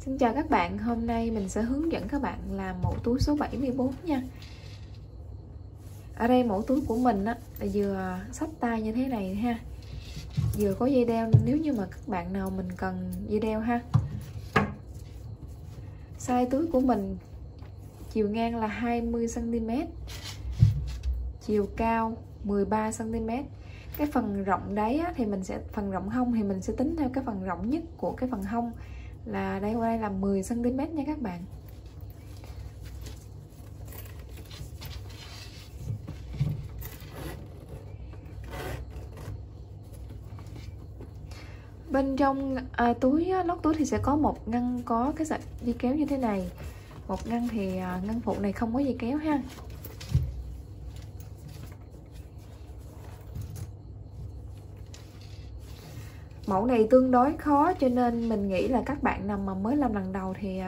Xin chào các bạn, hôm nay mình sẽ hướng dẫn các bạn làm mẫu túi số 74 nha. Ở đây mẫu túi của mình á, là vừa xách tay như thế này ha, vừa có dây đeo nếu như mà các bạn nào mình cần dây đeo ha. Size túi của mình chiều ngang là 20 cm, chiều cao 13 cm. Cái phần rộng đáy á, thì mình sẽ phần rộng hông thì mình sẽ tính theo cái phần rộng nhất của cái phần hông là đây, qua đây là 10 cm nha các bạn. Bên trong túi lót túi thì sẽ có một ngăn có cái sợi dây kéo như thế này, một ngăn thì ngăn phụ này không có dây kéo ha. Mẫu này tương đối khó cho nên mình nghĩ là các bạn nào mà mới làm lần đầu thì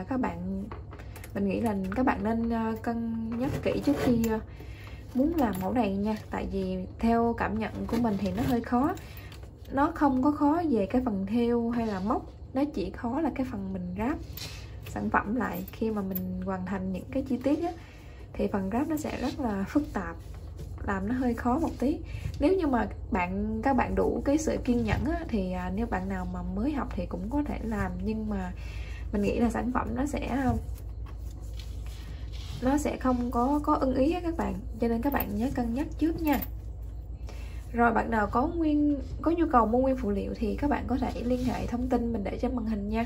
mình nghĩ là các bạn nên cân nhắc kỹ trước khi muốn làm mẫu này nha. Tại vì theo cảm nhận của mình thì nó hơi khó. Nó không có khó về cái phần thêu hay là móc, nó chỉ khó là cái phần mình ráp sản phẩm lại. Khi mà mình hoàn thành những cái chi tiết á, thì phần ráp nó sẽ rất là phức tạp, làm nó hơi khó một tí. Nếu như mà các bạn đủ cái sự kiên nhẫn á, thì nếu bạn nào mà mới học thì cũng có thể làm, nhưng mà mình nghĩ là sản phẩm nó sẽ không có ưng ý á các bạn, cho nên các bạn nhớ cân nhắc trước nha. Rồi bạn nào có nhu cầu mua nguyên phụ liệu thì các bạn có thể liên hệ thông tin mình để trên màn hình nha.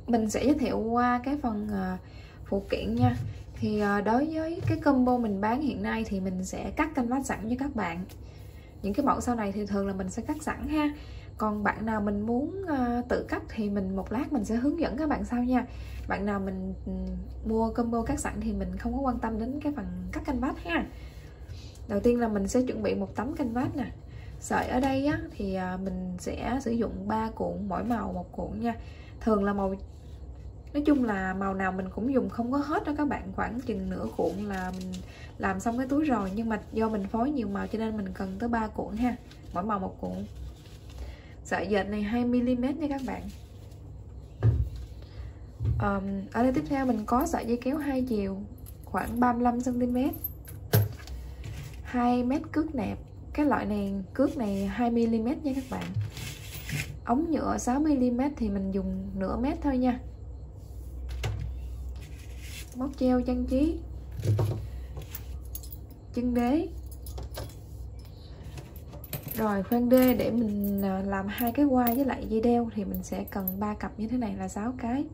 Mình sẽ giới thiệu qua cái phần phụ kiện nha. Thì đối với cái combo mình bán hiện nay thì mình sẽ cắt canvas sẵn cho các bạn. Những cái mẫu sau này thì thường là mình sẽ cắt sẵn ha. Còn bạn nào mình muốn tự cắt thì một lát mình sẽ hướng dẫn các bạn sau nha. Bạn nào mình mua combo cắt sẵn thì mình không có quan tâm đến cái phần cắt canvas ha. Đầu tiên là mình sẽ chuẩn bị một tấm canvas nè. Sợi ở đây á, thì mình sẽ sử dụng 3 cuộn, mỗi màu một cuộn nha. Thường là nói chung là màu nào mình cũng dùng không có hết đó các bạn, khoảng chừng nửa cuộn là mình làm xong cái túi rồi. Nhưng mà do mình phối nhiều màu cho nên mình cần tới 3 cuộn ha, mỗi màu một cuộn. Sợi dệt này 2mm nha các bạn. Ở đây tiếp theo mình có sợi dây kéo 2 chiều khoảng 35cm, 2 mét cước nẹp. Cái loại này cước này 2mm nha các bạn. Ống nhựa 6mm thì mình dùng nửa mét thôi nha. Móc treo trang trí, chân đế. Rồi khoan đê để mình làm 2 cái quai với lại dây đeo thì mình sẽ cần 3 cặp như thế này là 6 cái.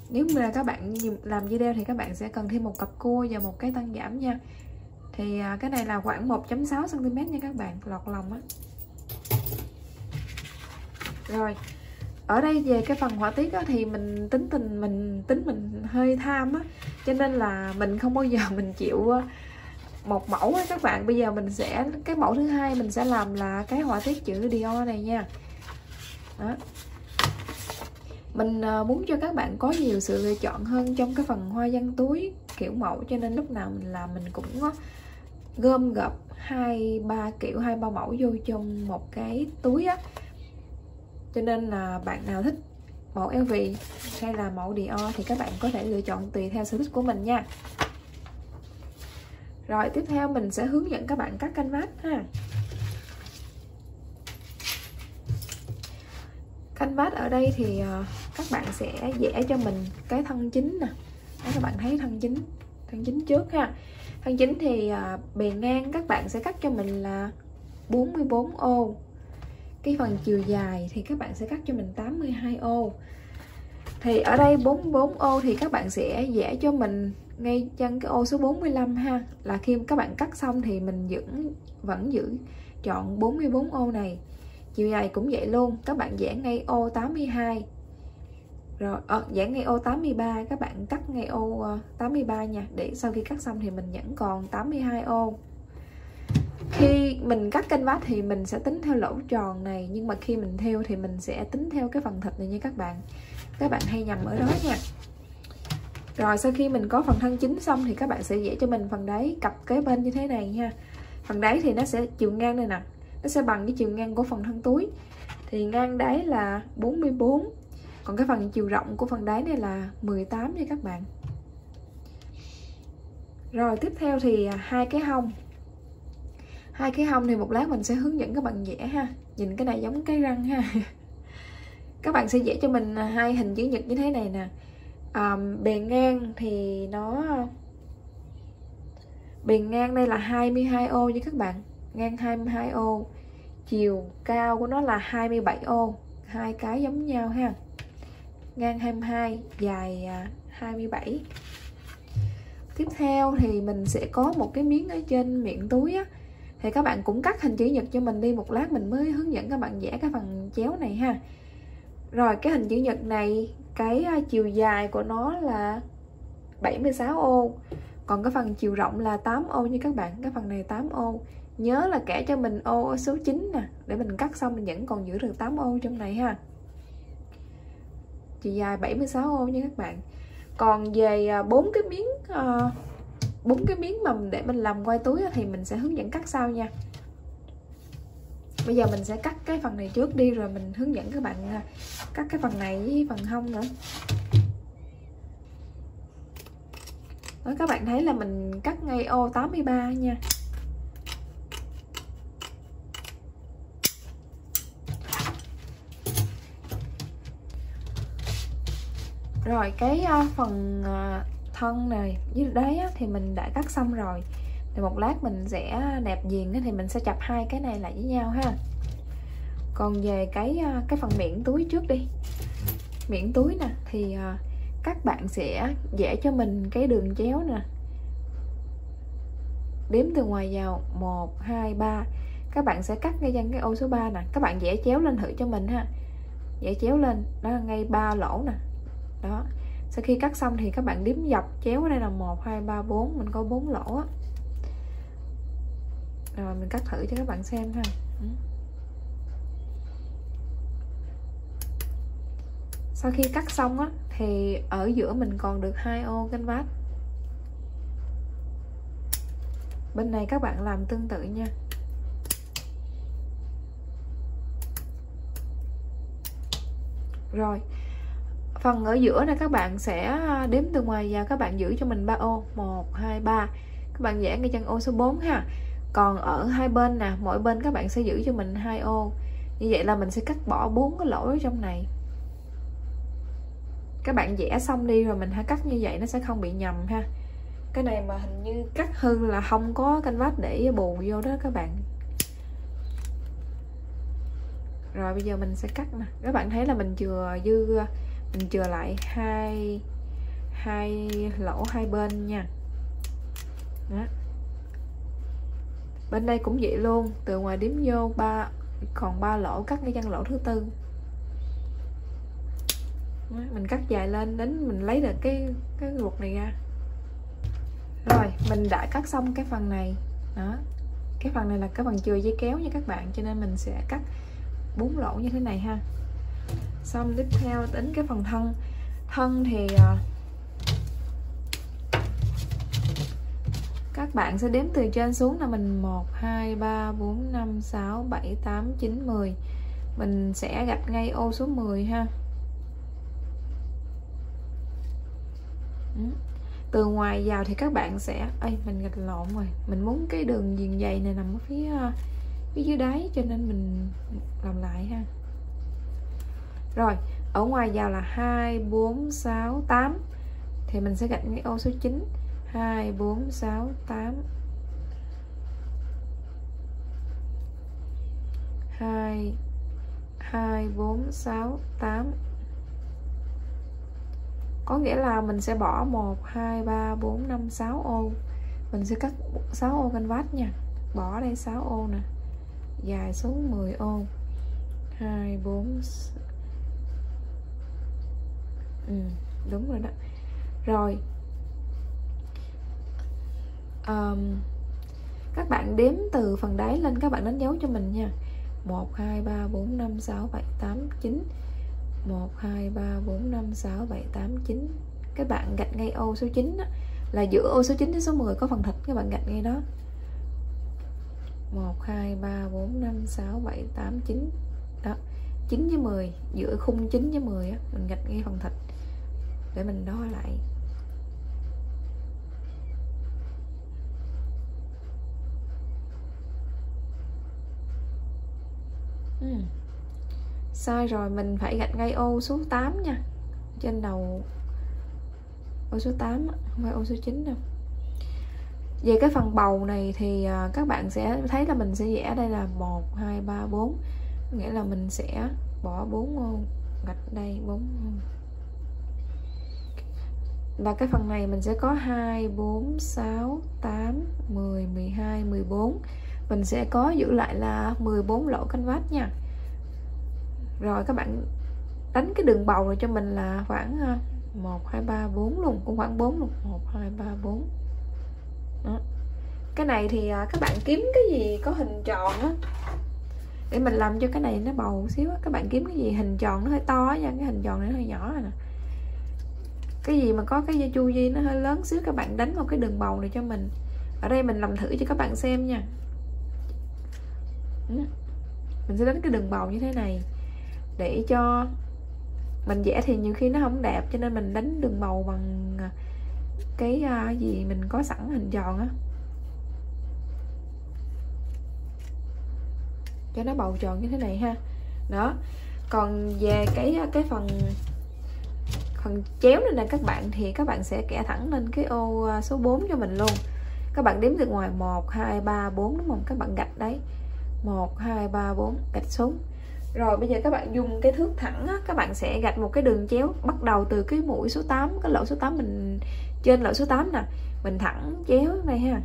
Nếu mà các bạn làm dây đeo thì các bạn sẽ cần thêm một cặp cua và một cái tăng giảm nha. Thì cái này là khoảng 1.6cm nha các bạn, lọt lòng á. Rồi ở đây về cái phần họa tiết á, thì mình tính hơi tham á, cho nên là mình không bao giờ mình chịu một mẫu á các bạn. Bây giờ cái mẫu thứ hai mình sẽ làm là cái họa tiết chữ Dior này nha. Đó. Mình muốn cho các bạn có nhiều sự lựa chọn hơn trong cái phần hoa văn túi kiểu mẫu, cho nên lúc nào mình làm mình cũng gom gộp 2-3 kiểu, 2-3 mẫu vô trong một cái túi á. Cho nên là bạn nào thích mẫu LV hay là mẫu Dior thì các bạn có thể lựa chọn tùy theo sở thích của mình nha. Rồi tiếp theo mình sẽ hướng dẫn các bạn cắt canvas ha. Canvas ở đây thì các bạn sẽ vẽ cho mình cái thân chính nè. Đó, các bạn thấy thân chính trước ha. Thân chính thì bề ngang các bạn sẽ cắt cho mình là 44 ô. Cái phần chiều dài thì các bạn sẽ cắt cho mình 82 ô. Thì ở đây 44 ô thì các bạn sẽ vẽ cho mình ngay chân cái ô số 45 ha. Là khi các bạn cắt xong thì mình vẫn giữ chọn 44 ô này. Chiều dài cũng vậy luôn, các bạn vẽ ngay ô 82. Rồi vẽ ngay ô 83, các bạn cắt ngay ô 83 nha, để sau khi cắt xong thì mình vẫn còn 82 ô. Khi mình cắt canvas thì mình sẽ tính theo lỗ tròn này, nhưng mà khi mình thêu thì mình sẽ tính theo cái phần thịt này nha các bạn. Các bạn hay nhầm ở đó nha. Rồi sau khi mình có phần thân chính xong thì các bạn sẽ vẽ cho mình phần đáy cặp kế bên như thế này nha. Phần đáy thì nó sẽ chiều ngang đây nè, nó sẽ bằng cái chiều ngang của phần thân túi. Thì ngang đáy là 44, còn cái phần chiều rộng của phần đáy này là 18 nha các bạn. Rồi tiếp theo thì hai cái hông. Hai cái hông thì một lát mình sẽ hướng dẫn các bạn vẽ ha. Nhìn cái này giống cái răng ha. Các bạn sẽ vẽ cho mình hai hình chữ nhật như thế này nè. Bề ngang thì nó bề ngang đây là 22 ô nha các bạn, ngang 22 ô, chiều cao của nó là 27 ô, hai cái giống nhau ha. Ngang 22, dài 27. Tiếp theo thì mình sẽ có một cái miếng ở trên miệng túi á, thì các bạn cũng cắt hình chữ nhật cho mình đi, một lát mình mới hướng dẫn các bạn vẽ cái phần chéo này ha. Rồi cái hình chữ nhật này, cái chiều dài của nó là 76 ô, còn cái phần chiều rộng là 8 ô như các bạn. Cái phần này 8 ô. Nhớ là kẻ cho mình ô ở số 9 nè, để mình cắt xong mình vẫn còn giữ được 8 ô trong này ha. Chiều dài 76 ô nha các bạn. Còn về bốn cái miếng mà để mình làm quai túi thì mình sẽ hướng dẫn cắt sau nha. Bây giờ mình sẽ cắt cái phần này trước đi, rồi mình hướng dẫn các bạn cắt cái phần này với phần hông nữa. Đó, các bạn thấy là mình cắt ngay ô 83 nha. Rồi cái phần thân này với đáy thì mình đã cắt xong rồi. Thì một lát mình sẽ nẹp viền thì mình sẽ chập hai cái này lại với nhau ha. Còn về cái phần miệng túi trước đi. Miệng túi nè thì các bạn sẽ vẽ cho mình cái đường chéo nè. Đếm từ ngoài vào 1, 2, 3. Các bạn sẽ cắt ngay chân cái ô số 3 nè. Các bạn vẽ chéo lên thử cho mình ha. Vẽ chéo lên, đó là ngay 3 lỗ nè. Đó. Sau khi cắt xong thì các bạn đếm dọc chéo ở đây là 1, 2, 3, 4. Mình có 4 lỗ á. Rồi mình cắt thử cho các bạn xem ha. Sau khi cắt xong á thì ở giữa mình còn được 2 ô canvas. Bên này các bạn làm tương tự nha. Rồi phần ở giữa này các bạn sẽ đếm từ ngoài vào, các bạn giữ cho mình 3 ô, 1, 2, 3. Các bạn vẽ ngay chân ô số 4 ha. Còn ở hai bên nè, mỗi bên các bạn sẽ giữ cho mình 2 ô. Như vậy là mình sẽ cắt bỏ 4 cái lỗ ở trong này. Các bạn vẽ xong đi rồi mình hãy cắt như vậy, nó sẽ không bị nhầm ha. Cái này mà hình như cắt hư là không có canvas để bù vô đó các bạn. Rồi bây giờ mình sẽ cắt nè. Các bạn thấy là mình chừa lại hai lỗ hai bên nha. Đó. Bên đây cũng vậy luôn, từ ngoài đếm vô còn 3 lỗ, cắt cái chân lỗ thứ tư. Đó, mình cắt dài lên đến mình lấy được cái ruột này ra. Rồi mình đã cắt xong cái phần này. Đó, cái phần này là cái phần chừa dây kéo nha các bạn, cho nên mình sẽ cắt 4 lỗ như thế này ha. Xong tiếp theo đến cái phần thân thì các bạn sẽ đếm từ trên xuống là mình 1, 2, 3, 4, 5, 6, 7, 8, 9, 10. Mình sẽ gạch ngay ô số 10 ha. Từ ngoài vào thì các bạn sẽ mình gạch lộn rồi, mình muốn cái đường viền dày này nằm ở phía dưới đáy, cho nên mình làm lại ha. Rồi ở ngoài vào là 2, 4, 6, 8 thì mình sẽ gạch ngay ô số 9. 2, 4, 6, 8. 2, 4, 6, 8. Có nghĩa là mình sẽ bỏ 1, 2, 3, 4, 5, 6 ô. Mình sẽ cắt 6 ô canvas nha. Bỏ đây 6 ô nè. Dài xuống 10 ô. 2, 4. Đúng rồi đó. Rồi các bạn đếm từ phần đáy lên, các bạn đánh dấu cho mình nha. 1, 2, 3, 4, 5, 6, 7, 8, 9. 1, 2, 3, 4, 5, 6, 7, 8, 9. Các bạn gạch ngay ô số 9 đó, là giữa ô số 9 đến số 10 có phần thịt, các bạn gạch ngay đó. 1 2 3 4 5 6 7 8 9. Đó, 9 với 10, giữa khung 9 với 10 á, mình gạch ngay phần thịt để mình đo lại. Sai rồi, mình phải gạch ngay ô số 8 nha. Trên đầu ô số 8 không phải ô số 9 đâu. Về cái phần bầu này thì các bạn sẽ thấy là mình sẽ vẽ đây là 1 2 3 4, nghĩa là mình sẽ bỏ 4 ô, gạch đây 4 ô. Và cái phần này mình sẽ có 2 4 6 8 10 12 14. Mình sẽ có giữ lại là 14 lỗ canvas nha. Rồi các bạn đánh cái đường bầu này cho mình là khoảng 1 2 3 4 luôn, cũng khoảng 4 luôn. 1 2 3 4. Đó. Cái này thì các bạn kiếm cái gì có hình tròn á để mình làm cho cái này nó bầu xíu á. Các bạn kiếm cái gì hình tròn nó hơi to nha, cái hình tròn này nó hơi nhỏ rồi nè. Cái gì mà có cái dây chu vi nó hơi lớn xíu, các bạn đánh một cái đường bầu này cho mình. Ở đây mình làm thử cho các bạn xem nha. Mình sẽ đánh cái đường bầu như thế này để cho mình vẽ thì nhiều khi nó không đẹp, cho nên mình đánh đường bầu bằng cái gì mình có sẵn hình tròn á, cho nó bầu tròn như thế này ha. Đó. Còn về cái phần chéo này nè các bạn, thì các bạn sẽ kẻ thẳng lên cái ô số 4 cho mình luôn. Các bạn đếm từ ngoài 1 2 3 4 đúng không? Các bạn gạch đấy 1 2 3 4 gạch xuống. Rồi bây giờ các bạn dùng cái thước thẳng á, các bạn sẽ gạch một cái đường chéo bắt đầu từ cái mũi số 8, cái lỗ số 8 mình trên lỗ số 8 nè, mình thẳng chéo này ha.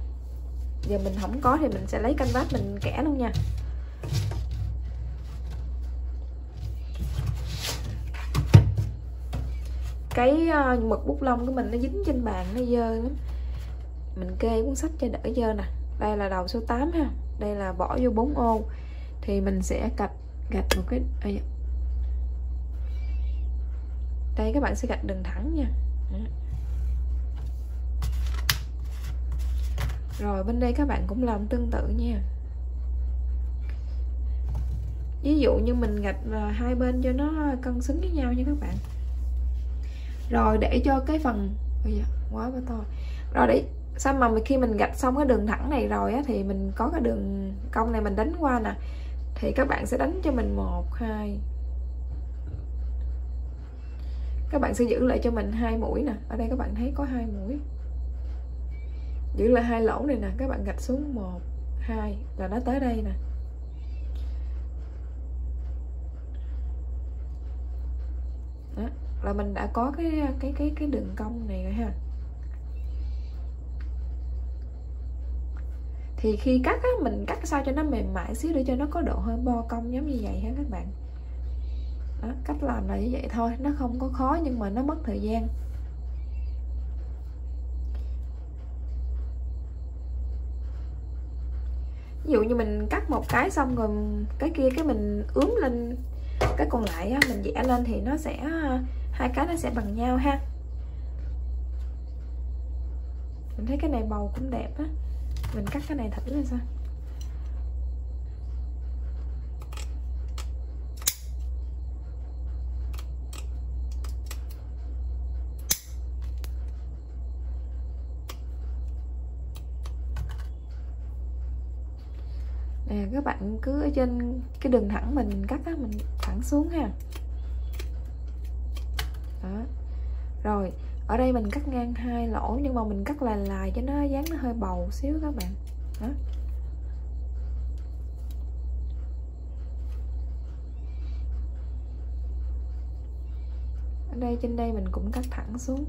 Giờ mình không có thì mình sẽ lấy canvas mình kẻ luôn nha. Cái mực bút lông của mình nó dính trên bàn, nó dơ lắm. Mình kê cuốn sách cho đỡ dơ nè. Đây là đầu số 8 ha. Đây là bỏ vô 4 ô. Thì mình sẽ gạch một cái đây, các bạn sẽ gạch đường thẳng nha. Rồi bên đây các bạn cũng làm tương tự nha. Ví dụ như mình gạch hai bên cho nó cân xứng với nhau nha các bạn. Rồi để cho cái phần quá to. Rồi để sao mà khi mình gạch xong cái đường thẳng này rồi á, thì mình có cái đường cong này mình đánh qua nè, thì các bạn sẽ đánh cho mình 1 2. Các bạn sẽ giữ lại cho mình 2 mũi nè. Ở đây các bạn thấy có 2 mũi. Giữ lại 2 lỗ này nè, các bạn gạch xuống 1 2 là nó tới đây nè. Đó, là mình đã có cái đường cong này rồi ha. Thì khi cắt á, mình cắt sao cho nó mềm mại xíu để cho nó có độ hơi bo cong giống như vậy ha các bạn. Đó, cách làm là như vậy thôi, nó không có khó nhưng mà nó mất thời gian. Ví dụ như mình cắt một cái xong rồi cái kia cái mình ướm lên cái còn lại á, mình vẽ lên thì nó sẽ hai cái nó sẽ bằng nhau ha. Mình thấy cái này bầu cũng đẹp á, mình cắt cái này thử lên sao. Nè các bạn cứ ở trên cái đường thẳng mình cắt á, mình thẳng xuống ha. Đó. Rồi ở đây mình cắt ngang 2 lỗ nhưng mà mình cắt lại cho nó dáng nó hơi bầu xíu các bạn. Đó. Ở đây trên đây mình cũng cắt thẳng xuống.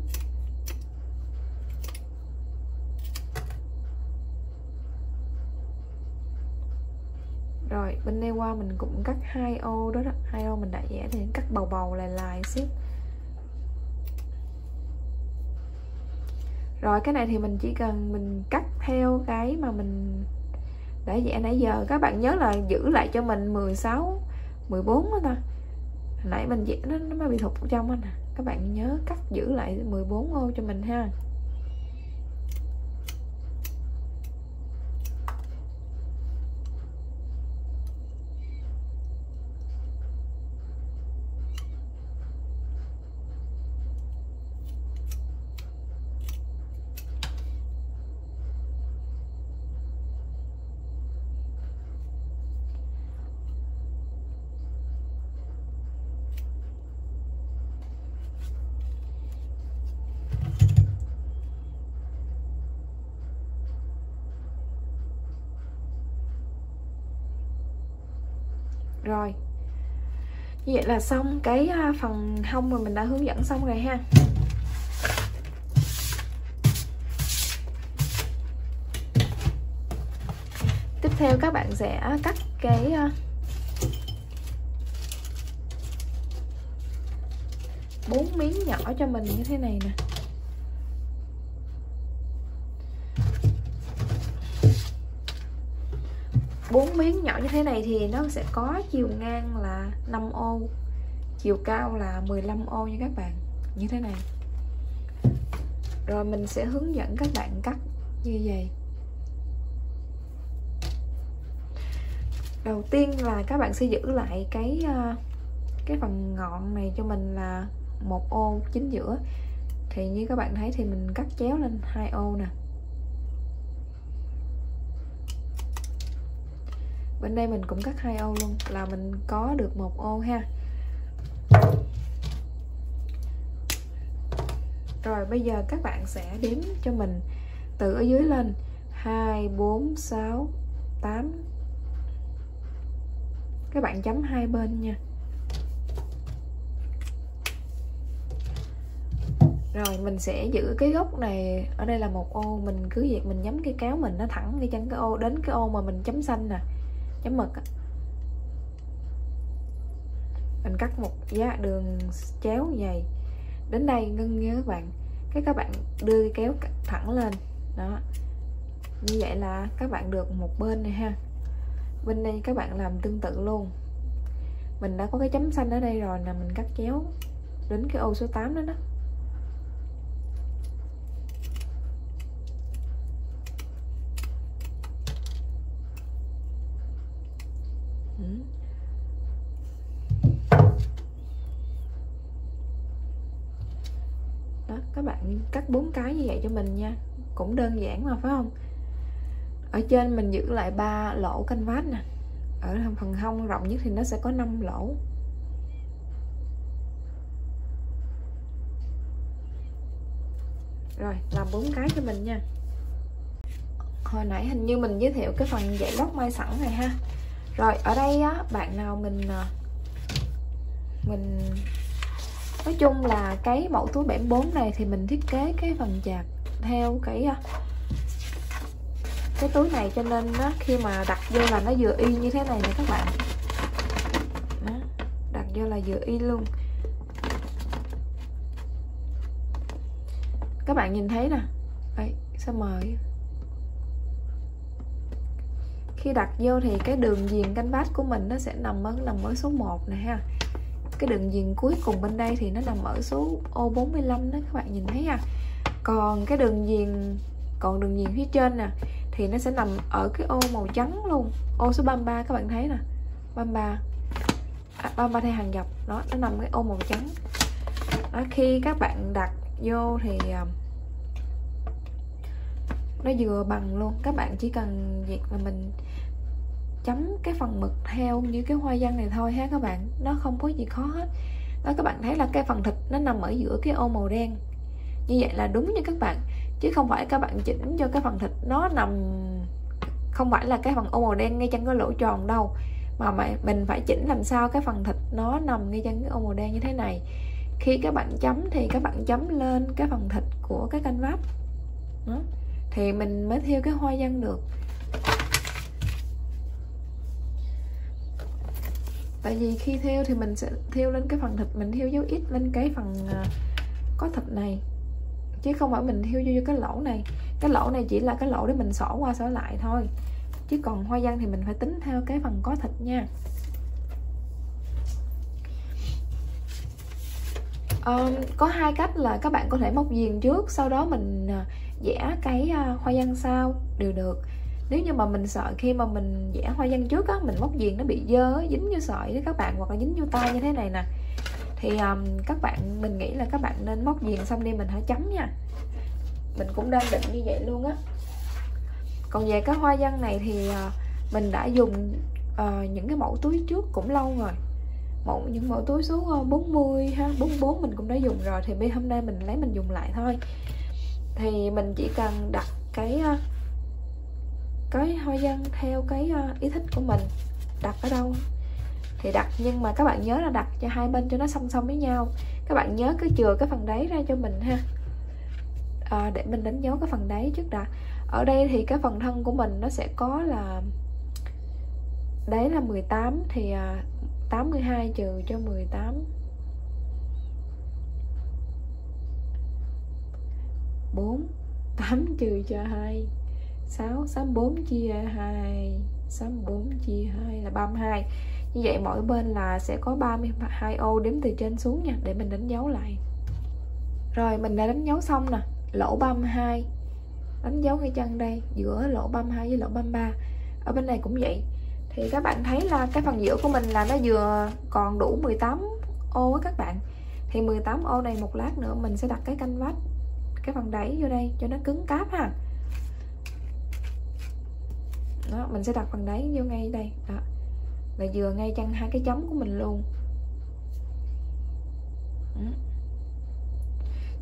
Rồi bên đây qua mình cũng cắt 2 ô đó, 2 ô mình đã vẽ thì cắt bầu lại xíu. Rồi cái này thì mình chỉ cần mình cắt theo cái mà mình đã vẽ nãy giờ. Các bạn nhớ là giữ lại cho mình 16 14 đó ta. Nãy mình vẽ nó mới bị thụt trong đó nè. Các bạn nhớ cắt giữ lại 14 ô cho mình ha. Rồi, như vậy là xong cái phần hông mà mình đã hướng dẫn xong rồi ha. Tiếp theo các bạn sẽ cắt cái 4 miếng nhỏ cho mình như thế này nè. Bốn miếng nhỏ như thế này thì nó sẽ có chiều ngang là 5 ô, chiều cao là 15 ô nha các bạn, như thế này. Rồi mình sẽ hướng dẫn các bạn cắt như vậy. Đầu tiên là các bạn sẽ giữ lại cái phần ngọn này cho mình là 1 ô chính giữa. Thì như các bạn thấy thì mình cắt chéo lên 2 ô nè. Bên đây mình cũng cắt 2 ô luôn là mình có được 1 ô ha. Rồi bây giờ các bạn sẽ đếm cho mình từ ở dưới lên 2, 4, 6, 8. Các bạn chấm hai bên nha. Rồi mình sẽ giữ cái gốc này, ở đây là 1 ô, mình cứ việc mình nhắm cái kéo mình nó thẳng ngay chân cái ô đến cái ô mà mình chấm xanh nè, chấm mực. Mình cắt một giá đường chéo dày đến đây ngưng nha các bạn. Cái các bạn đưa cái kéo thẳng lên đó, như vậy là các bạn được một bên này ha. Bên đây các bạn làm tương tự luôn. Mình đã có cái chấm xanh ở đây rồi nè, mình cắt chéo đến cái ô số 8 đó đó. Đó, các bạn cắt 4 cái như vậy cho mình nha, cũng đơn giản mà phải không? Ở trên mình giữ lại 3 lỗ canvas nè, ở phần hông rộng nhất thì nó sẽ có 5 lỗ. Rồi làm 4 cái cho mình nha. Hồi nãy hình như mình giới thiệu cái phần dãy lót may sẵn này ha. Rồi ở đây á, bạn nào mình nói chung là cái mẫu túi 74 này thì mình thiết kế cái phần chạc theo cái túi này, cho nên đó, khi mà đặt vô là nó vừa y như thế này nè các bạn. Đó, đặt vô là vừa y luôn. Các bạn nhìn thấy nè. Đấy, sao mờ vậy? Khi đặt vô thì cái đường viền canvas của mình nó sẽ nằm ở số 1 này ha. Cái đường viền cuối cùng bên đây thì nó nằm ở số ô 45 đó, các bạn nhìn thấy ha. Còn cái đường viền phía trên nè thì nó sẽ nằm ở cái ô màu trắng luôn, ô số 33 các bạn thấy nè, 33 theo hàng dọc đó, nó nằm cái ô màu trắng đó. Khi các bạn đặt vô thì nó vừa bằng luôn. Các bạn chỉ cần việc là mình chấm cái phần mực theo như cái hoa văn này thôi ha các bạn, nó không có gì khó hết đó. Các bạn thấy là cái phần thịt nó nằm ở giữa cái ô màu đen, như vậy là đúng như các bạn, chứ không phải các bạn chỉnh cho cái phần thịt nó nằm, không phải là cái phần ô màu đen ngay chân cái lỗ tròn đâu, mà mình phải chỉnh làm sao cái phần thịt nó nằm ngay chân cái ô màu đen như thế này. Khi các bạn chấm thì các bạn chấm lên cái phần thịt của cái canvas đó, thì mình mới theo cái hoa văn được. Tại vì khi theo thì mình sẽ theo lên cái phần thịt, mình theo dấu ít lên cái phần có thịt này, chứ không phải mình theo vô cái lỗ này. Cái lỗ này chỉ là cái lỗ để mình xỏ qua xỏ lại thôi, chứ còn hoa văn thì mình phải tính theo cái phần có thịt nha. Có hai cách là các bạn có thể móc viền trước, sau đó mình vẽ cái hoa văn sau đều được. Nếu như mà mình sợ khi mà mình vẽ hoa văn trước á, mình móc viền nó bị dơ, dính vô sợi với các bạn, hoặc là dính vô tay như thế này nè, thì mình nghĩ là các bạn nên móc viền xong đi mình hãy chấm nha. Mình cũng đang định như vậy luôn á. Còn về cái hoa văn này thì mình đã dùng những cái mẫu túi trước cũng lâu rồi, những mẫu túi số 40 ha, 44 mình cũng đã dùng rồi, thì bây hôm nay mình lấy mình dùng lại thôi. Thì mình chỉ cần đặt cái hoa văn theo cái ý thích của mình, đặt ở đâu thì đặt, nhưng mà các bạn nhớ là đặt cho hai bên cho nó song song với nhau. Các bạn nhớ cứ chừa cái phần đáy ra cho mình ha. Để mình đánh dấu cái phần đáy trước đã. Ở đây thì cái phần thân của mình nó sẽ có là đáy là 18 thì 82 trừ cho 18 4, 8 trừ cho 2 6, 64 chia 2 64 chia 2 là 32. Như vậy mỗi bên là sẽ có 32 ô đếm từ trên xuống nha. Để mình đánh dấu lại. Rồi mình đã đánh dấu xong nè. Lỗ 32 đánh dấu ngay chân đây, giữa lỗ 32 với lỗ 33. Ở bên này cũng vậy. Thì các bạn thấy là cái phần giữa của mình là nó vừa còn đủ 18 ô á các bạn. Thì 18 ô này một lát nữa mình sẽ đặt cái canh vách, cái phần đáy vô đây cho nó cứng cáp ha. Đó, mình sẽ đặt phần đáy vô ngay đây. Đó, là vừa ngay chân hai cái chấm của mình luôn.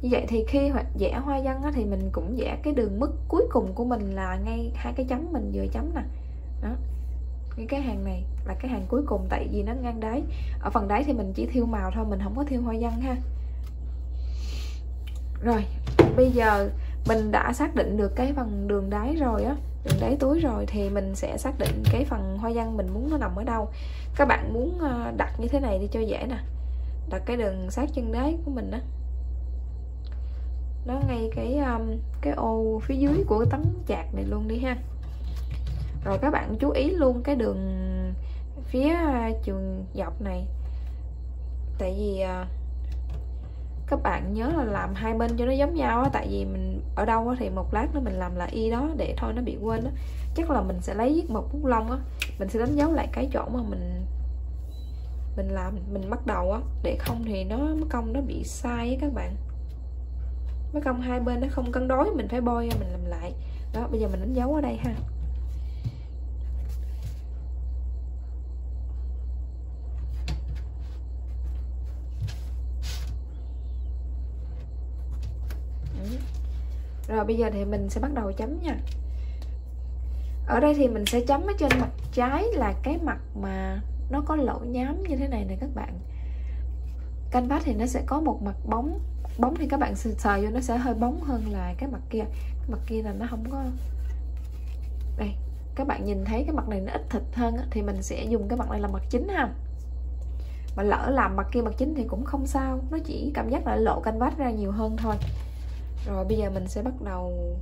Như vậy thì khi vẽ hoa văn á, thì mình cũng vẽ cái đường mức cuối cùng của mình là ngay hai cái chấm mình vừa chấm nè. Đó, cái hàng này là cái hàng cuối cùng, tại vì nó ngang đáy. Ở phần đáy thì mình chỉ thiêu màu thôi, mình không có thiêu hoa văn ha. Rồi bây giờ mình đã xác định được cái phần đường đáy rồi á, đường đáy túi rồi, thì mình sẽ xác định cái phần hoa văn mình muốn nó nằm ở đâu. Các bạn muốn đặt như thế này đi cho dễ nè. Đặt cái đường sát chân đáy của mình á, nó ngay cái ô phía dưới của cái tấm chạc này luôn đi ha. Rồi các bạn chú ý luôn cái đường phía trường dọc này, tại vì các bạn nhớ là làm hai bên cho nó giống nhau á. Tại vì mình ở đâu á, thì một lát nữa mình làm là y đó, để thôi nó bị quên á. Chắc là mình sẽ lấy một bút lông á, mình sẽ đánh dấu lại cái chỗ mà mình làm, mình bắt đầu á, để không thì nó cong nó bị sai á các bạn. Mấy cong hai bên nó không cân đối, mình phải bôi ra mình làm lại. Đó, bây giờ mình đánh dấu ở đây ha. Rồi bây giờ thì mình sẽ bắt đầu chấm nha. Ở đây thì mình sẽ chấm ở trên mặt trái là cái mặt mà nó có lỗ nhám như thế này nè các bạn. Canvas thì nó sẽ có một mặt bóng. Bóng thì các bạn sờ vô nó sẽ hơi bóng hơn là cái mặt kia. Cái mặt kia là nó không có. Đây, các bạn nhìn thấy cái mặt này nó ít thịt hơn á, thì mình sẽ dùng cái mặt này làm mặt chính ha. Mà lỡ làm mặt kia mặt chính thì cũng không sao, nó chỉ cảm giác là lộ canvas ra nhiều hơn thôi. Rồi bây giờ mình sẽ bắt đầu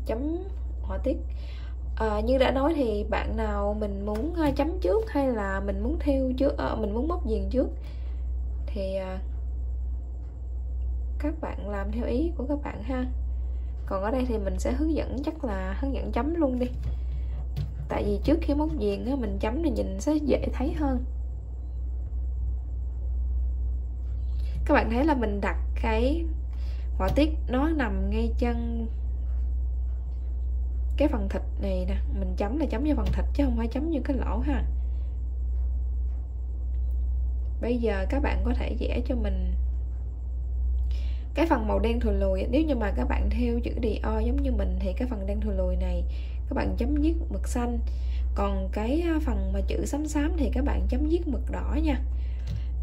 chấm họa tiết. Như đã nói thì bạn nào mình muốn chấm trước hay là mình muốn thêu trước, mình muốn móc viền trước thì các bạn làm theo ý của các bạn ha. Còn ở đây thì mình sẽ hướng dẫn, chắc là hướng dẫn chấm luôn đi. Tại vì trước khi móc viền á, mình chấm thì nhìn sẽ dễ thấy hơn. Các bạn thấy là mình đặt cái họa tiết nó nằm ngay chân cái phần thịt này nè, mình chấm là chấm vô phần thịt chứ không phải chấm vô cái lỗ ha. Bây giờ các bạn có thể vẽ cho mình cái phần màu đen thùi lùi. Nếu như mà các bạn theo chữ Dior giống như mình thì cái phần đen thùi lùi này các bạn chấm viết mực xanh, còn cái phần mà chữ xám xám thì các bạn chấm viết mực đỏ nha.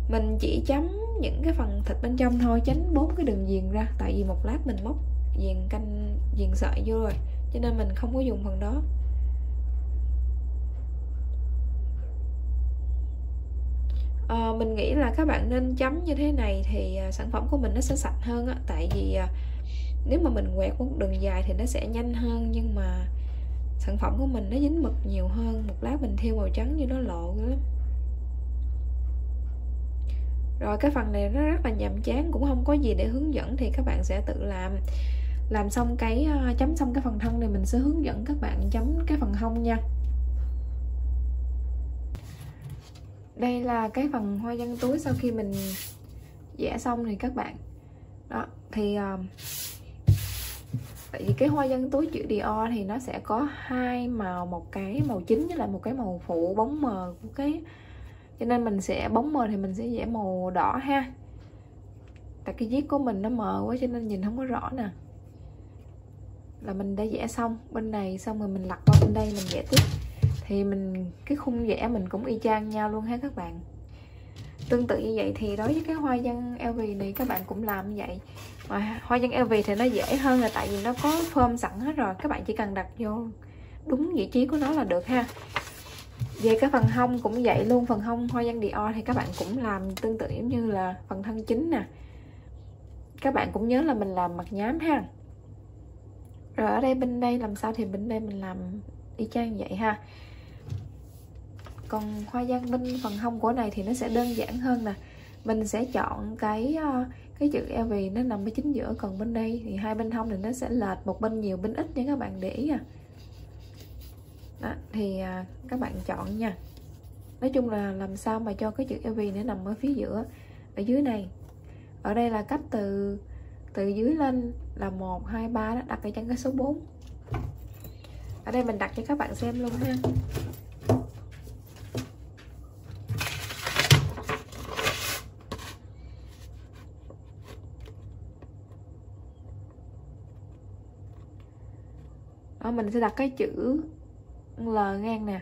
Mình chỉ chấm những cái phần thịt bên trong thôi, tránh 4 cái đường viền ra, tại vì một lát mình móc viền sợi vô rồi, cho nên mình không có dùng phần đó. Mình nghĩ là các bạn nên chấm như thế này thì sản phẩm của mình nó sẽ sạch hơn á. Tại vì nếu mà mình quẹt một đường dài thì nó sẽ nhanh hơn, nhưng mà sản phẩm của mình nó dính mực nhiều hơn. Một lát mình thêu màu trắng như nó lộ lắm. Rồi cái phần này nó rất là nhàm chán, cũng không có gì để hướng dẫn, thì các bạn sẽ tự làm. Làm xong cái chấm xong cái phần thân này mình sẽ hướng dẫn các bạn chấm cái phần hông nha. Đây là cái phần hoa văn túi sau khi mình vẽ xong thì các bạn. Đó, thì tại vì cái hoa văn túi chữ Dior thì nó sẽ có hai màu, một cái màu chính với lại một cái màu phụ bóng mờ của cái, cho nên mình sẽ bóng mờ thì mình sẽ vẽ màu đỏ ha. Tại cái viết của mình nó mờ quá cho nên nhìn không có rõ nè. Là mình đã vẽ xong bên này, xong rồi mình lật qua bên đây mình vẽ tiếp. thì cái khung vẽ mình cũng y chang nhau luôn ha các bạn. Tương tự như vậy thì đối với cái hoa văn LV này các bạn cũng làm như vậy. Mà hoa văn LV thì nó dễ hơn là tại vì nó có form sẵn hết rồi, các bạn chỉ cần đặt vô đúng vị trí của nó là được ha. Về cái phần hông cũng vậy luôn, phần hông hoa văn Dior thì các bạn cũng làm tương tự giống như là phần thân chính nè. Các bạn cũng nhớ là mình làm mặt nhám ha. Rồi ở đây bên đây làm sao thì bên đây mình làm y chang vậy ha. Còn hoa văn bên phần hông của này thì nó sẽ đơn giản hơn nè. Mình sẽ chọn cái chữ LV nó nằm ở chính giữa, còn bên đây thì hai bên hông thì nó sẽ lệch một bên nhiều bên ít nha các bạn để ý à. Đó, thì các bạn chọn nha. Nói chung là làm sao mà cho cái chữ LV nó nằm ở phía giữa, ở dưới này. Ở đây là cách từ dưới lên là 1, 2, 3 đó, đặt ở chân cái số 4. Ở đây mình đặt cho các bạn xem luôn ha. Đó, mình sẽ đặt cái chữ L ngang nè.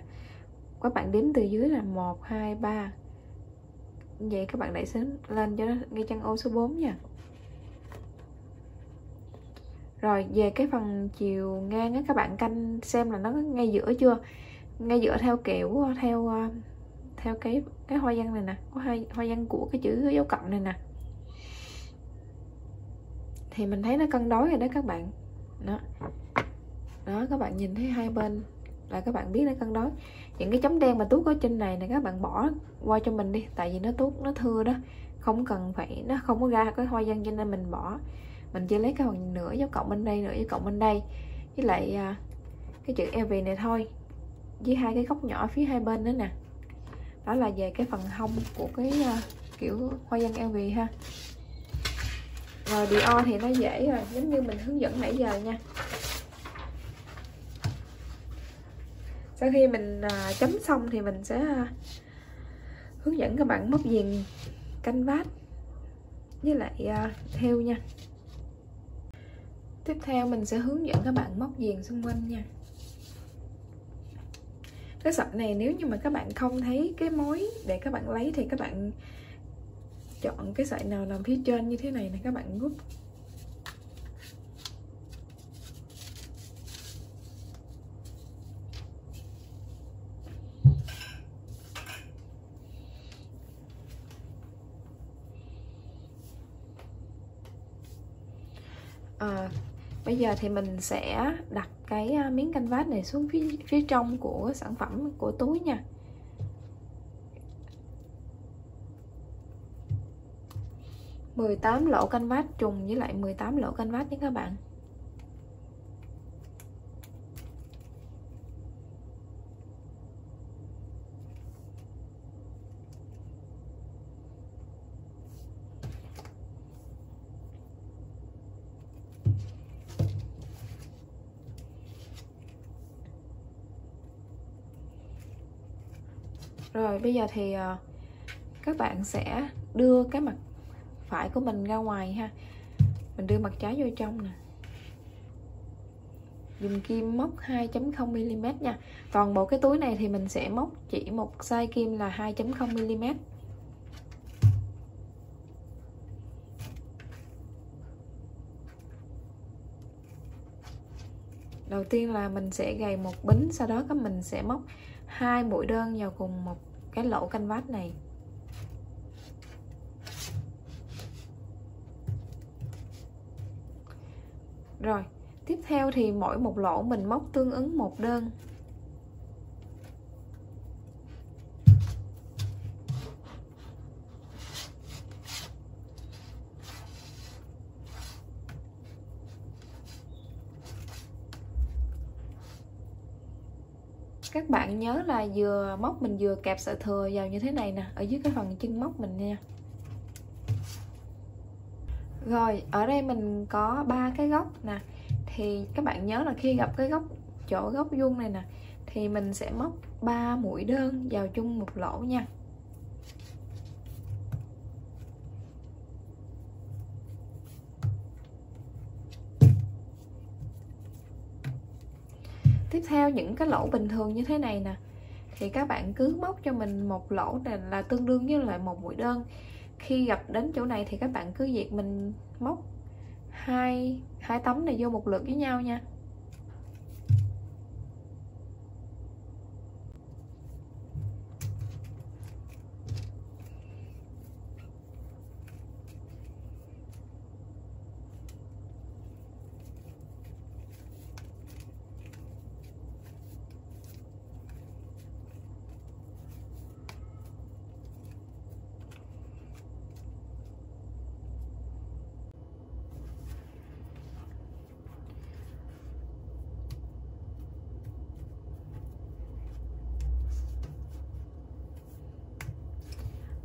Các bạn đếm từ dưới là 1, 2, 3. Vậy các bạn đẩy lên cho nó ngay chân ô số 4 nha. Rồi về cái phần chiều ngang á, các bạn canh xem là nó ngay giữa chưa. Ngay giữa theo kiểu theo cái hoa văn này nè, có hoa văn của cái chữ dấu cộng này nè. Thì mình thấy nó cân đối rồi đó các bạn. Đó. Đó, các bạn nhìn thấy hai bên là các bạn biết nó cân đối. Những cái chấm đen mà tuốt ở trên này các bạn bỏ qua cho mình đi, tại vì nó tuốt nó thưa đó, không cần phải, nó không có ra cái hoa văn cho nên mình bỏ. Mình chỉ lấy cái phần nửa dấu cộng bên đây, nửa dấu cộng bên đây, với lại cái chữ LV này thôi, với hai cái góc nhỏ phía hai bên nữa nè. Đó là về cái phần hông của cái kiểu hoa văn LV ha. Rồi Dior thì nó dễ rồi, giống như mình hướng dẫn nãy giờ nha. Sau khi mình chấm xong thì mình sẽ hướng dẫn các bạn móc viền canvas với lại thêu nha. Tiếp theo mình sẽ hướng dẫn các bạn móc viền xung quanh nha. Cái sợi này nếu như mà các bạn không thấy cái mối để các bạn lấy thì các bạn chọn cái sợi nào nằm phía trên như thế này nè, các bạn rút. Bây giờ thì mình sẽ đặt cái miếng canvas này xuống phía trong của sản phẩm của túi nha. – 18 lỗ canvas trùng với lại 18 lỗ canvas nhé các bạn. Rồi bây giờ thì các bạn sẽ đưa cái mặt phải của mình ra ngoài ha. Mình đưa mặt trái vô trong nè. Dùng kim móc 2.0mm nha. Toàn bộ cái túi này thì mình sẽ móc chỉ một size kim là 2.0mm. Đầu tiên là mình sẽ gầy một bính, sau đó mình sẽ móc 2 mũi đơn vào cùng một cái lỗ canvas này. Rồi, tiếp theo thì mỗi một lỗ mình móc tương ứng một đơn. Các bạn nhớ là vừa móc mình vừa kẹp sợi thừa vào như thế này nè, ở dưới cái phần chân móc mình nha. Rồi, ở đây mình có 3 cái góc nè. Thì các bạn nhớ là khi gặp cái chỗ góc vuông này nè thì mình sẽ móc 3 mũi đơn vào chung một lỗ nha. Tiếp theo những cái lỗ bình thường như thế này nè thì các bạn cứ móc cho mình một lỗ này là tương đương với lại một mũi đơn. Khi gặp đến chỗ này thì các bạn cứ việc mình móc hai tấm này vô một lượt với nhau nha.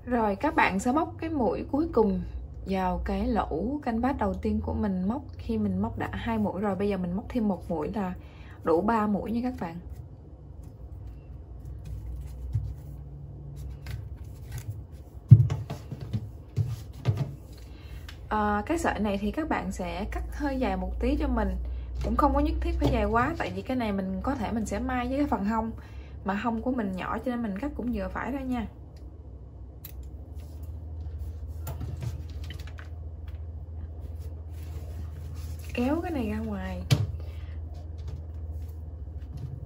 Rồi các bạn sẽ móc cái mũi cuối cùng vào cái lỗ canvas đầu tiên của mình móc. Khi mình móc đã 2 mũi rồi, bây giờ mình móc thêm một mũi là đủ 3 mũi nha các bạn. Cái sợi này thì các bạn sẽ cắt hơi dài một tí cho mình, cũng không có nhất thiết phải dài quá, tại vì cái này mình có thể mình sẽ may với cái phần hông, mà hông của mình nhỏ cho nên mình cắt cũng vừa phải ra nha. Kéo cái này ra ngoài.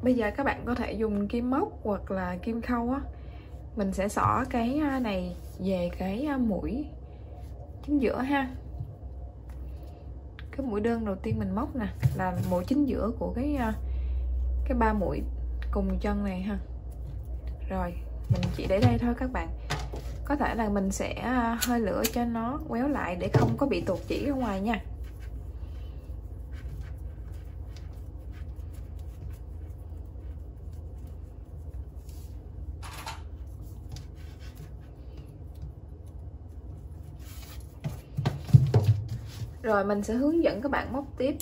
Bây giờ các bạn có thể dùng kim móc hoặc là kim khâu á, mình sẽ xỏ cái này về cái mũi chính giữa ha. Cái mũi đơn đầu tiên mình móc nè là mũi chính giữa của cái 3 mũi cùng chân này ha. Rồi mình chỉ để đây thôi các bạn. Có thể là mình sẽ hơi lửa cho nó quéo lại để không có bị tuột chỉ ở ngoài nha. Rồi mình sẽ hướng dẫn các bạn móc tiếp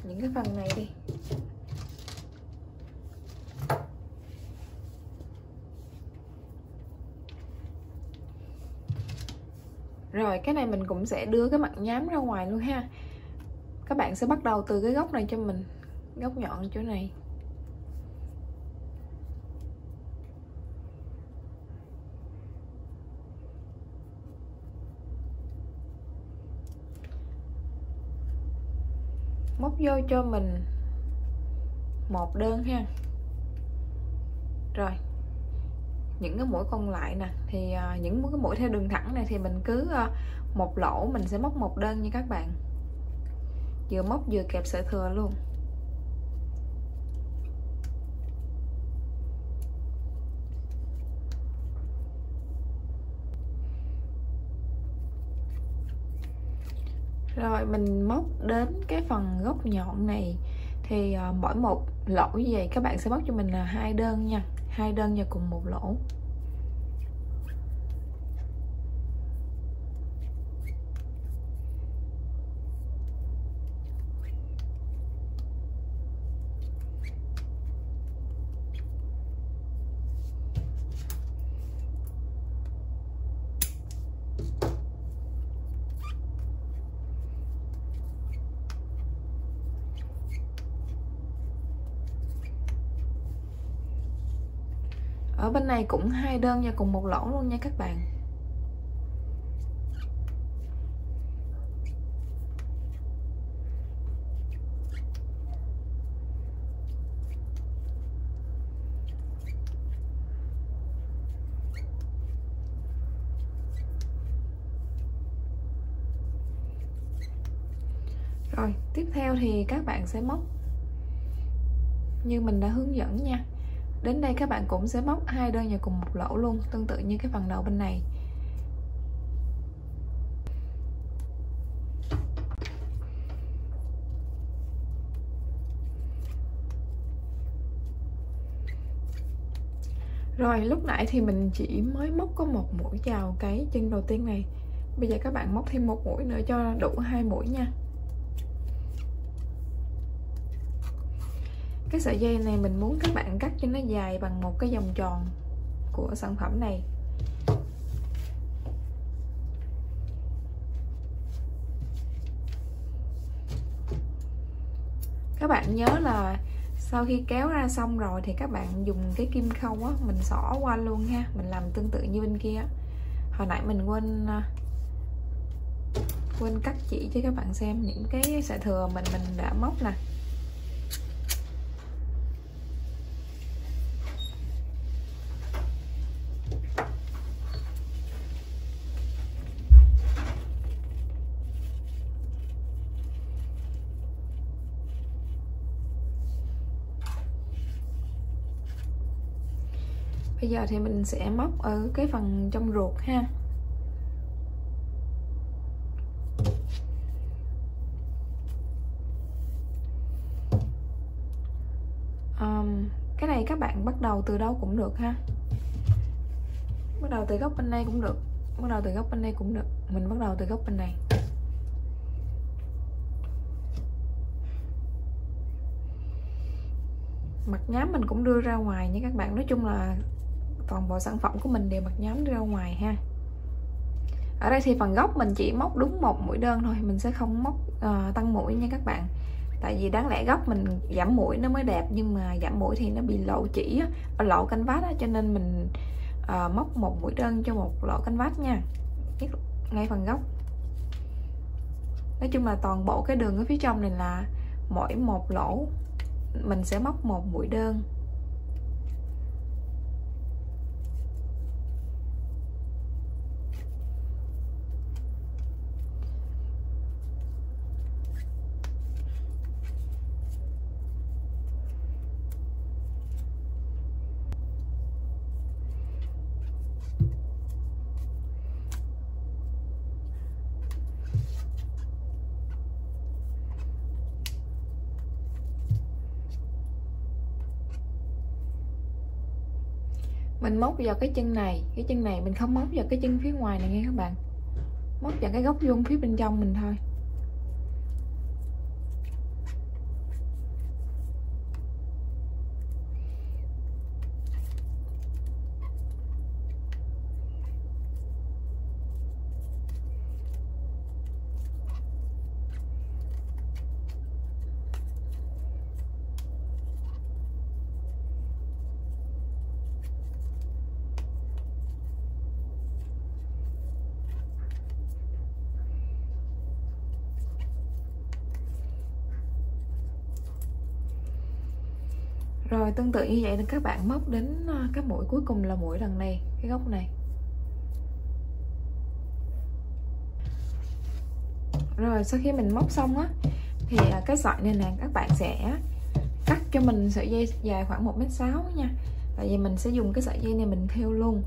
những cái phần này đi. Rồi cái này mình cũng sẽ đưa cái mặt nhám ra ngoài luôn ha. Các bạn sẽ bắt đầu từ cái góc này cho mình, góc nhọn chỗ này. Móc vô cho mình một đơn ha. Rồi những cái mũi còn lại nè thì những cái mũi theo đường thẳng này thì mình cứ một lỗ mình sẽ móc một đơn nha các bạn, vừa móc vừa kẹp sợi thừa luôn. Rồi mình móc đến cái phần góc nhọn này thì mỗi một lỗ như vậy các bạn sẽ móc cho mình là 2 đơn nha, 2 đơn vào cùng một lỗ. Ở bên này cũng 2 đơn và cùng một lỗ luôn nha các bạn. Rồi tiếp theo thì các bạn sẽ móc như mình đã hướng dẫn nha. Đến đây các bạn cũng sẽ móc 2 đơn vào cùng một lỗ luôn, tương tự như cái phần đầu bên này. Rồi lúc nãy thì mình chỉ mới móc có một mũi vào cái chân đầu tiên này. Bây giờ các bạn móc thêm một mũi nữa cho đủ 2 mũi nha. Cái sợi dây này mình muốn các bạn cắt cho nó dài bằng một cái vòng tròn của sản phẩm này. Các bạn nhớ là Sau khi kéo ra xong rồi thì các bạn dùng cái kim khâu á, mình xỏ qua luôn ha. Mình làm tương tự như bên kia. Hồi nãy mình quên cắt chỉ cho các bạn xem những cái sợi thừa mình đã móc nè. Bây giờ thì mình sẽ móc ở cái phần trong ruột ha. Cái này các bạn bắt đầu từ đâu cũng được ha. Bắt đầu từ góc bên đây cũng được, bắt đầu từ góc bên đây cũng được. Mình bắt đầu từ góc bên này. Mặt nhám mình cũng đưa ra ngoài nha các bạn. Nói chung là toàn bộ sản phẩm của mình đều mặt nhám đưa ra ngoài ha. Ở đây thì phần góc mình chỉ móc đúng một mũi đơn thôi, mình sẽ không móc tăng mũi nha các bạn. Tại vì đáng lẽ góc mình giảm mũi nó mới đẹp, nhưng mà giảm mũi thì nó bị lộ chỉ á, lộ canvas á, cho nên mình móc một mũi đơn cho một lỗ canvas nha, ngay phần góc. Nói chung là toàn bộ cái đường ở phía trong này là mỗi một lỗ mình sẽ móc một mũi đơn. Mình móc vào cái chân này mình không móc vào cái chân phía ngoài này nghe các bạn, móc vào cái góc vuông phía bên trong mình thôi. Rồi tương tự như vậy thì các bạn móc đến cái mũi cuối cùng là mũi đằng này, cái góc này. Rồi sau khi mình móc xong á thì cái sợi này nè các bạn sẽ cắt cho mình sợi dây dài khoảng 1m6 nha. Tại vì mình sẽ dùng cái sợi dây này mình thêu luôn.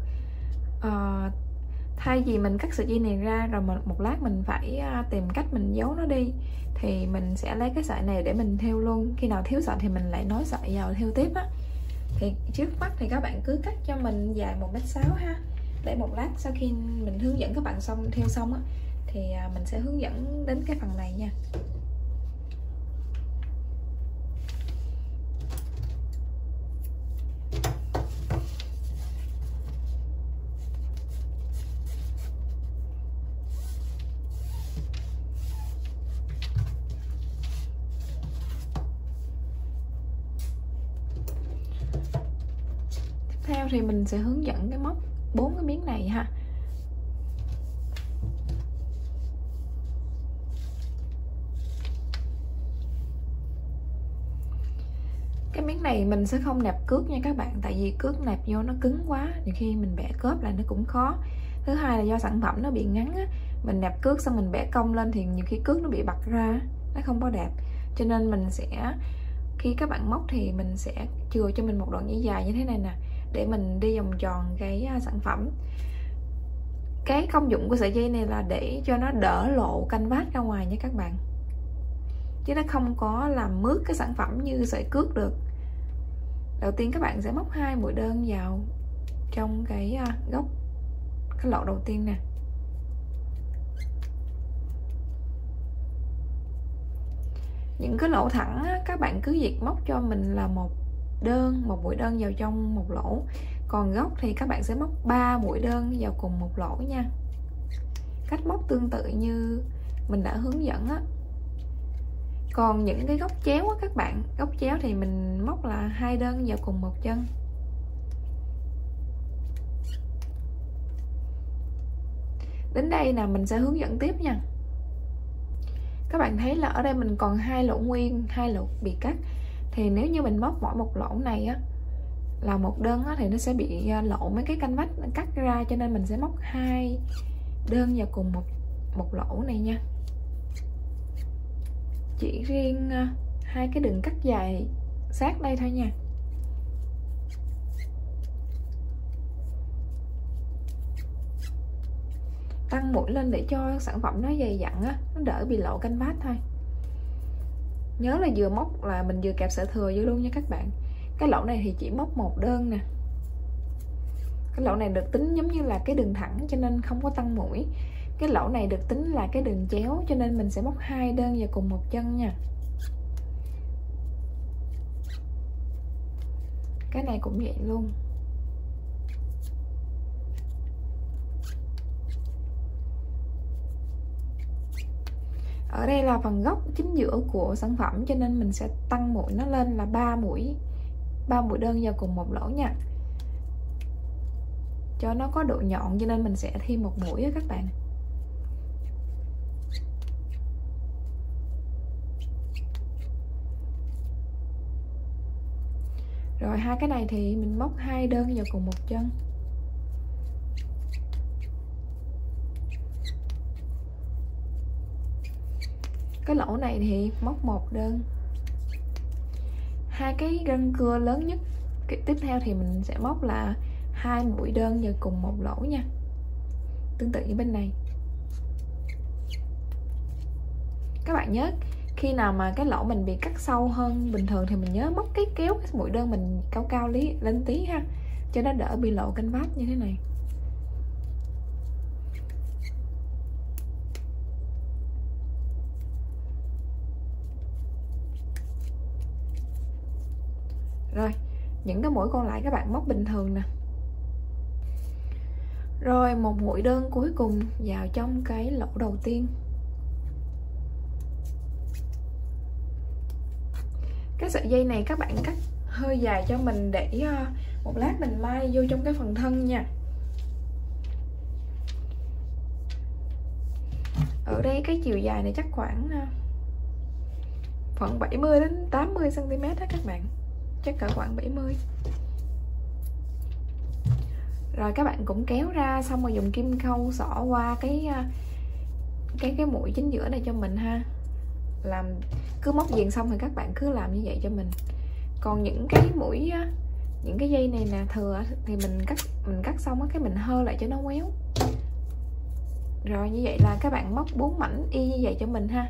Thay vì mình cắt sợi dây này ra rồi một lát mình phải tìm cách mình giấu nó đi, thì mình sẽ lấy cái sợi này để mình thêu luôn. Khi nào thiếu sợi thì mình lại nối sợi vào thêu tiếp á. Thì trước mắt thì các bạn cứ cắt cho mình dài 1m6 ha, để một lát sau khi mình hướng dẫn các bạn xong thêu xong á thì mình sẽ hướng dẫn đến cái phần này nha. Theo thì mình sẽ hướng dẫn cái móc 4 cái miếng này ha. Cái miếng này mình sẽ không nẹp cước nha các bạn, tại vì cước nẹp vô nó cứng quá, nhiều khi mình bẻ cớp lại nó cũng khó. Thứ hai là do sản phẩm nó bị ngắn á, mình nẹp cước xong mình bẻ cong lên thì nhiều khi cước nó bị bật ra, nó không có đẹp. Cho nên mình sẽ, khi các bạn móc thì mình sẽ chừa cho mình một đoạn dây dài như thế này nè, để mình đi vòng tròn cái sản phẩm. Cái công dụng của sợi dây này là để cho nó đỡ lộ canvas ra ngoài nha các bạn, chứ nó không có làm mướt cái sản phẩm như sợi cước được. Đầu tiên các bạn sẽ móc 2 mũi đơn vào trong cái góc, cái lỗ đầu tiên nè. Những cái lỗ thẳng á, các bạn cứ việc móc cho mình là một mũi đơn vào trong một lỗ. Còn góc thì các bạn sẽ móc 3 mũi đơn vào cùng một lỗ nha. Cách móc tương tự như mình đã hướng dẫn á. Còn những cái góc chéo á các bạn, góc chéo thì mình móc là 2 đơn vào cùng một chân. Đến đây là mình sẽ hướng dẫn tiếp nha. Các bạn thấy là ở đây mình còn 2 lỗ nguyên, 2 lỗ bị cắt. Thì nếu như mình móc mỗi một lỗ này á là một đơn á, thì nó sẽ bị lộ mấy cái canh vách cắt ra, cho nên mình sẽ móc 2 đơn vào cùng một lỗ này nha. Chỉ riêng 2 cái đường cắt dài sát đây thôi nha. Tăng mũi lên để cho sản phẩm nó dày dặn á, nó đỡ bị lộ canh vách thôi. Nhớ là vừa móc là mình vừa kẹp sợi thừa vô luôn nha các bạn. Cái lỗ này thì chỉ móc một đơn nè. Cái lỗ này được tính giống như là cái đường thẳng cho nên không có tăng mũi. Cái lỗ này được tính là cái đường chéo cho nên mình sẽ móc 2 đơn vào cùng một chân nha. Cái này cũng vậy luôn. Ở đây là phần góc chính giữa của sản phẩm cho nên mình sẽ tăng mũi nó lên là 3 mũi đơn vào cùng một lỗ nha. Cho nó có độ nhọn cho nên mình sẽ thêm một mũi á các bạn. Rồi 2 cái này thì mình móc 2 đơn vào cùng một chân. Cái lỗ này thì móc một đơn. 2 cái răng cưa lớn nhất tiếp theo thì mình sẽ móc là 2 mũi đơn vào cùng một lỗ nha. Tương tự như bên này. Các bạn nhớ khi nào mà cái lỗ mình bị cắt sâu hơn bình thường thì mình nhớ móc kéo cái mũi đơn mình cao cao lên tí ha, cho nó đỡ bị lộ canh vách như thế này. Rồi, những cái mũi còn lại các bạn móc bình thường nè. Rồi một mũi đơn cuối cùng vào trong cái lỗ đầu tiên. Cái sợi dây này các bạn cắt hơi dài cho mình để một lát mình may vô trong cái phần thân nha. Ở đây cái chiều dài này chắc khoảng 70 đến 80 cm đó các bạn. Chắc cỡ khoảng 70. Rồi các bạn cũng kéo ra xong rồi dùng kim khâu xỏ qua cái mũi chính giữa này cho mình ha. Làm cứ móc viền xong thì các bạn cứ làm như vậy cho mình. Còn những cái mũi những cái dây này nè thừa thì mình cắt xong cái mình hơ lại cho nó quéo. Rồi như vậy là các bạn móc 4 mảnh y như vậy cho mình ha.